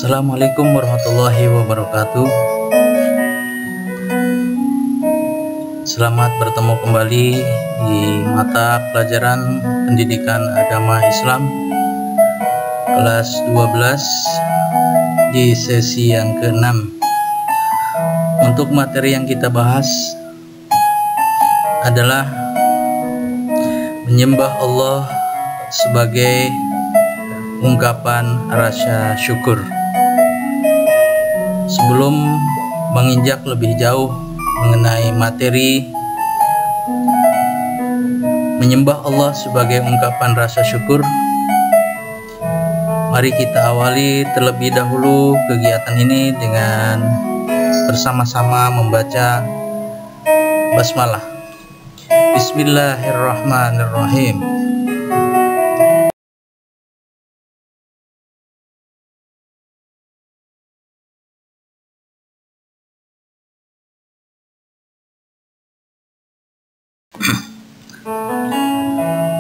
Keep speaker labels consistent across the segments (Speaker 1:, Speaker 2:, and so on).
Speaker 1: Assalamualaikum warahmatullahi wabarakatuh. Selamat bertemu kembali di mata pelajaran pendidikan agama Islam kelas 12 di sesi yang ke-6. Untuk materi yang kita bahas adalah menyembah Allah sebagai ungkapan rasa syukur. Sebelum menginjak lebih jauh mengenai materi menyembah Allah sebagai ungkapan rasa syukur, mari kita awali terlebih dahulu kegiatan ini dengan bersama-sama membaca basmalah. Bismillahirrahmanirrahim.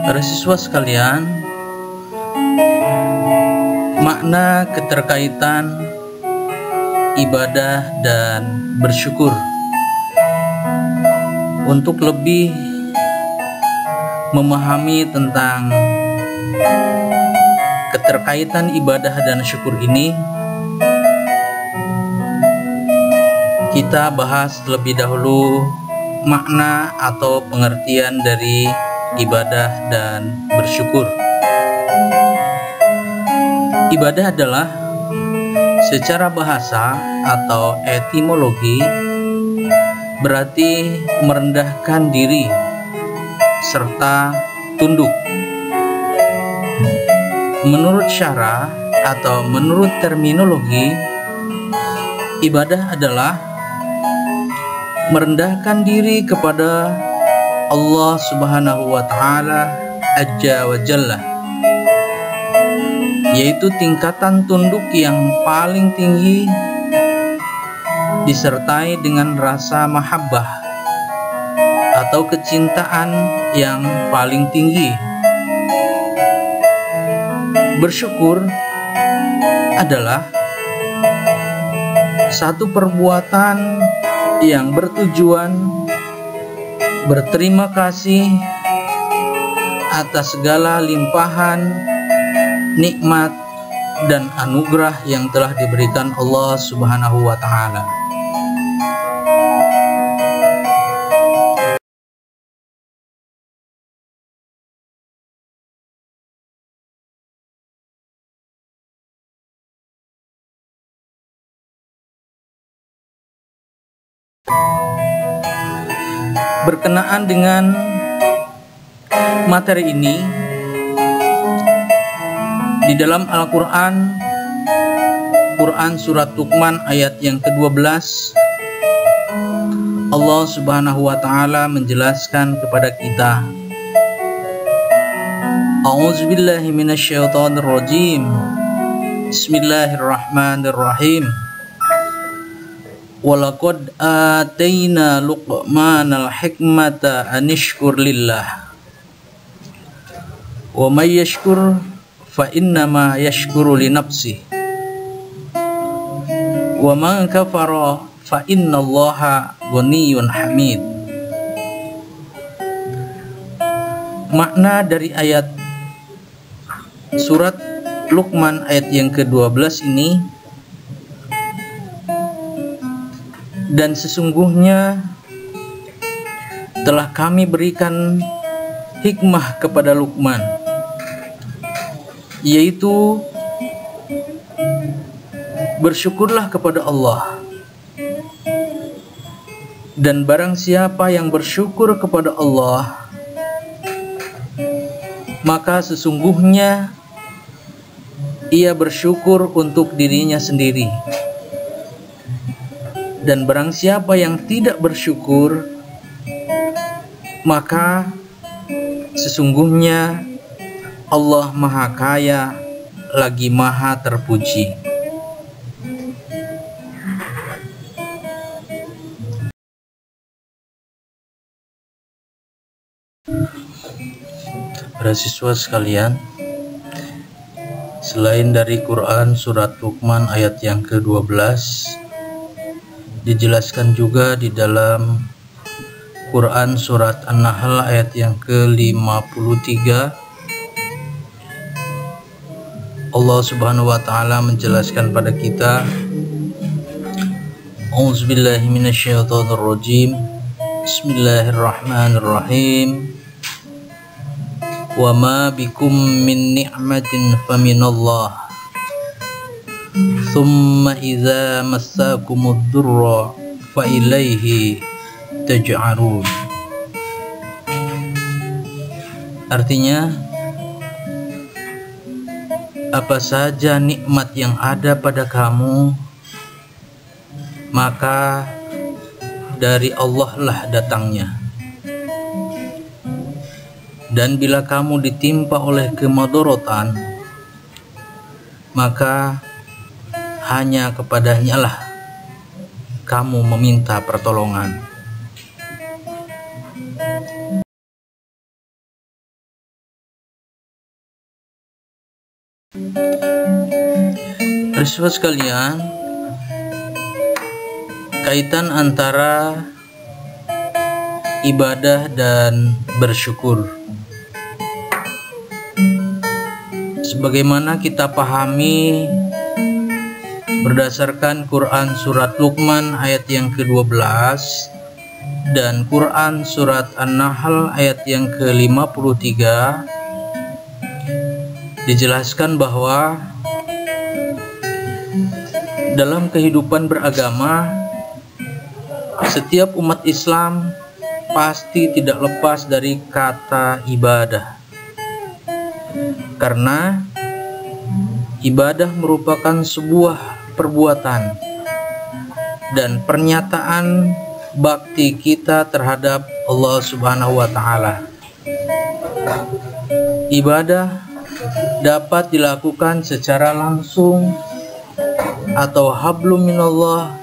Speaker 1: Para siswa sekalian, makna keterkaitan ibadah dan bersyukur. Untuk lebih memahami tentang keterkaitan ibadah dan syukur ini, kita bahas terlebih dahulu makna atau pengertian dari ibadah dan bersyukur. Ibadah adalah secara bahasa atau etimologi berarti merendahkan diri serta tunduk. Menurut syara atau menurut terminologi, ibadah adalah merendahkan diri kepada Allah Subhanahu wa Ta'ala Azza wa Jalla, yaitu tingkatan tunduk yang paling tinggi disertai dengan rasa mahabbah atau kecintaan yang paling tinggi. Bersyukur adalah satu perbuatan yang bertujuan berterima kasih atas segala limpahan, nikmat, dan anugerah yang telah diberikan Allah Subhanahu wa Ta'ala. Berkenaan dengan materi ini, di dalam Al-Quran, Quran Surat Luqman ayat yang ke-12, Allah Subhanahu wa Ta'ala menjelaskan kepada kita, A'udzubillahi minasyaitonirrajim. Bismillahirrahmanirrahim. Walaqad atayna Luqmanal hikmata anishkur lillah wa may yashkur fa innama yashkuru li nafsihi wa man kafara fa innallaha ghaniyyun hamid. Makna dari ayat surat Luqman ayat yang ke-12 ini, dan sesungguhnya telah kami berikan hikmah kepada Luqman, yaitu bersyukurlah kepada Allah, dan barang siapa yang bersyukur kepada Allah, maka sesungguhnya ia bersyukur untuk dirinya sendiri. Dan barang siapa yang tidak bersyukur, maka sesungguhnya Allah Maha Kaya lagi Maha Terpuji. Para siswa sekalian, Selain dari Quran surat Luqman ayat yang ke-12, dijelaskan juga di dalam Quran surat An-Nahl ayat yang ke-53. Allah Subhanahu wa taala menjelaskan pada kita, A'udzubillahi minasyaitonirrajim. Bismillahirrahmanirrahim. Wa ma bikum min ni'matin faminallah. Thumma idza massakumud durra fa ilaihi taj'arun. Artinya, apa saja nikmat yang ada pada kamu, maka dari Allah lah datangnya. Dan bila kamu ditimpa oleh kemadorotan, maka hanya kepadanya lah kamu meminta pertolongan. Saudara sekalian, kaitan antara ibadah dan bersyukur. Sebagaimana kita pahami berdasarkan Quran surat Luqman ayat yang ke-12 dan Quran surat An-Nahl ayat yang ke-53, dijelaskan bahwa dalam kehidupan beragama, setiap umat Islam pasti tidak lepas dari kata ibadah. Karena ibadah merupakan sebuah perbuatan dan pernyataan bakti kita terhadap Allah Subhanahu wa taala. Ibadah dapat dilakukan secara langsung atau hablum minallah,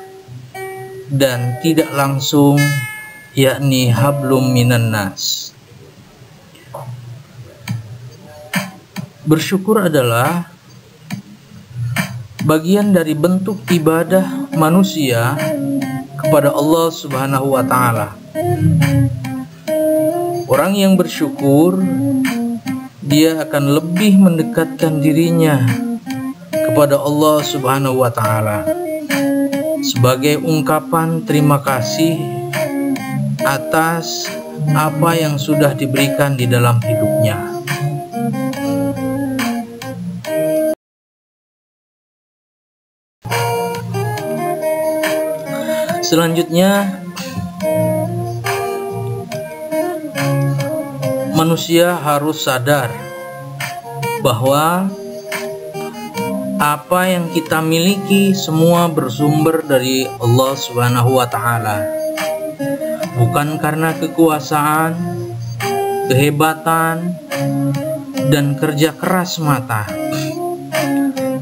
Speaker 1: dan tidak langsung, yakni hablum minan nas. Bersyukur adalah bagian dari bentuk ibadah manusia kepada Allah Subhanahu wa taala. Orang yang bersyukur, dia akan lebih mendekatkan dirinya kepada Allah Subhanahu wa taala sebagai ungkapan terima kasih atas apa yang sudah diberikan di dalam hidupnya. Selanjutnya, manusia harus sadar bahwa apa yang kita miliki semua bersumber dari Allah Subhanahu wa taala. Bukan karena kekuasaan, kehebatan, dan kerja keras semata,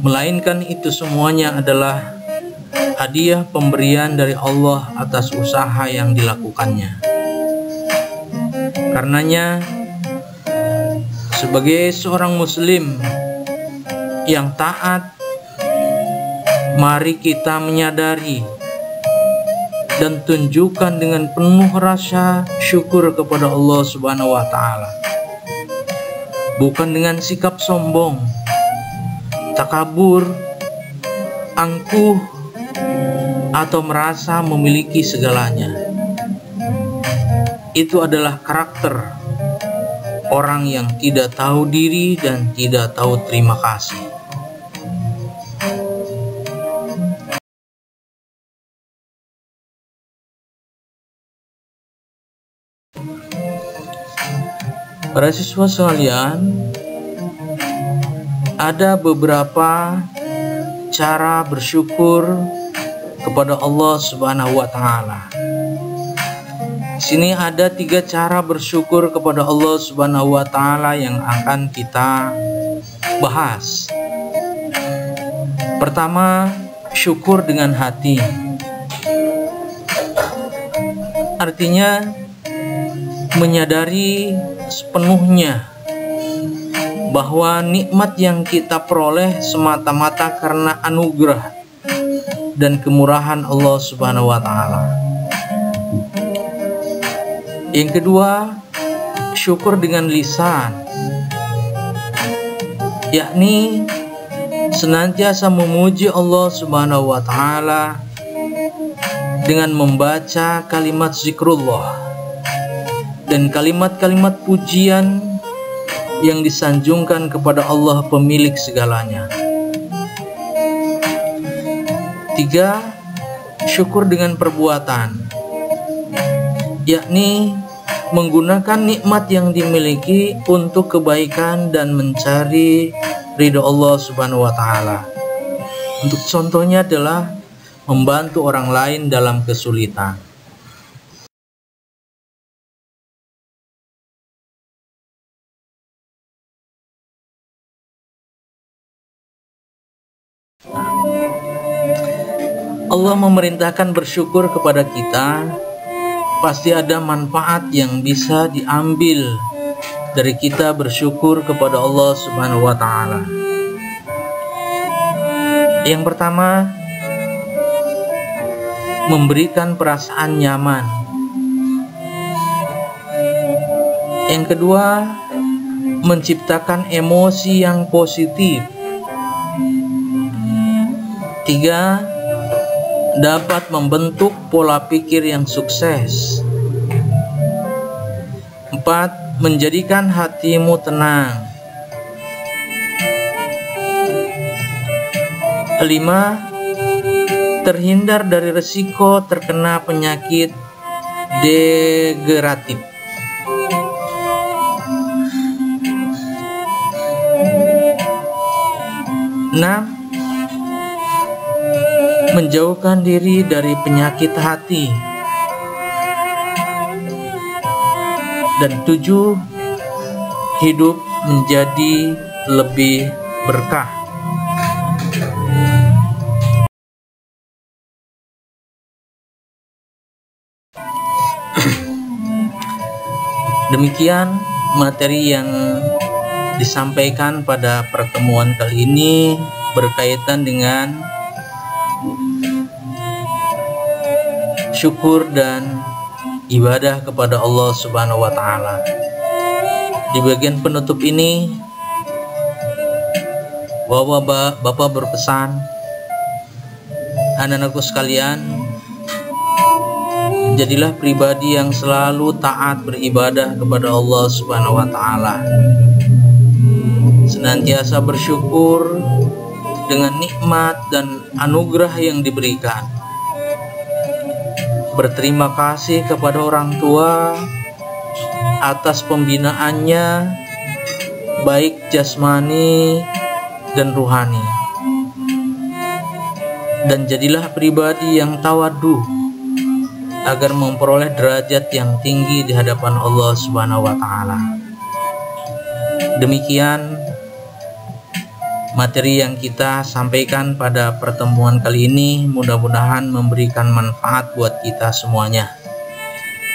Speaker 1: melainkan itu semuanya adalah hadiah pemberian dari Allah atas usaha yang dilakukannya. Karenanya, sebagai seorang muslim yang taat, mari kita menyadari dan tunjukkan dengan penuh rasa syukur kepada Allah Subhanahu wa taala. Bukan dengan sikap sombong, takabur, angkuh, atau merasa memiliki segalanya. Itu adalah karakter orang yang tidak tahu diri dan tidak tahu terima kasih. Para siswa sekalian, ada beberapa cara bersyukur kepada Allah Subhanahu wa taala. Di sini ada 3 cara bersyukur kepada Allah Subhanahu wa taala yang akan kita bahas. Pertama, syukur dengan hati. Artinya menyadari sepenuhnya bahwa nikmat yang kita peroleh semata-mata karena anugerah dan kemurahan Allah Subhanahu wa taala. Yang kedua, syukur dengan lisan, yakni senantiasa memuji Allah Subhanahu wa taala dengan membaca kalimat zikrullah dan kalimat-kalimat pujian yang disanjungkan kepada Allah pemilik segalanya. Tiga, syukur dengan perbuatan, yakni menggunakan nikmat yang dimiliki untuk kebaikan dan mencari ridho Allah Subhanahu wa taala. Untuk contohnya adalah membantu orang lain dalam kesulitan. Allah memerintahkan bersyukur kepada kita, pasti ada manfaat yang bisa diambil dari kita bersyukur kepada Allah Subhanahu wa taala. Yang pertama, memberikan perasaan nyaman. Yang kedua, menciptakan emosi yang positif. Tiga, dapat membentuk pola pikir yang sukses. Empat, menjadikan hatimu tenang. Lima, terhindar dari risiko terkena penyakit degeneratif. Enam, menjauhkan diri dari penyakit hati. Dan tujuh, hidup menjadi lebih berkah. Demikian materi yang disampaikan pada pertemuan kali ini berkaitan dengan syukur dan ibadah kepada Allah Subhanahu wa taala. Di bagian penutup ini Bapak berpesan, anak-anakku sekalian, jadilah pribadi yang selalu taat beribadah kepada Allah Subhanahu wa taala. Senantiasa bersyukur dengan nikmat dan anugerah yang diberikan. Berterima kasih kepada orang tua atas pembinaannya, baik jasmani dan ruhani. Dan jadilah pribadi yang tawadhu agar memperoleh derajat yang tinggi di hadapan Allah Subhanahu wa taala. Demikian materi yang kita sampaikan pada pertemuan kali ini, mudah-mudahan memberikan manfaat buat kita semuanya.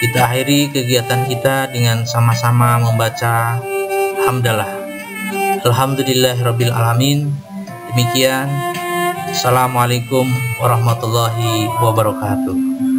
Speaker 1: Kita akhiri kegiatan kita dengan sama-sama membaca hamdalah. Alhamdulillahirabbil alamin. Demikian. Assalamualaikum warahmatullahi wabarakatuh.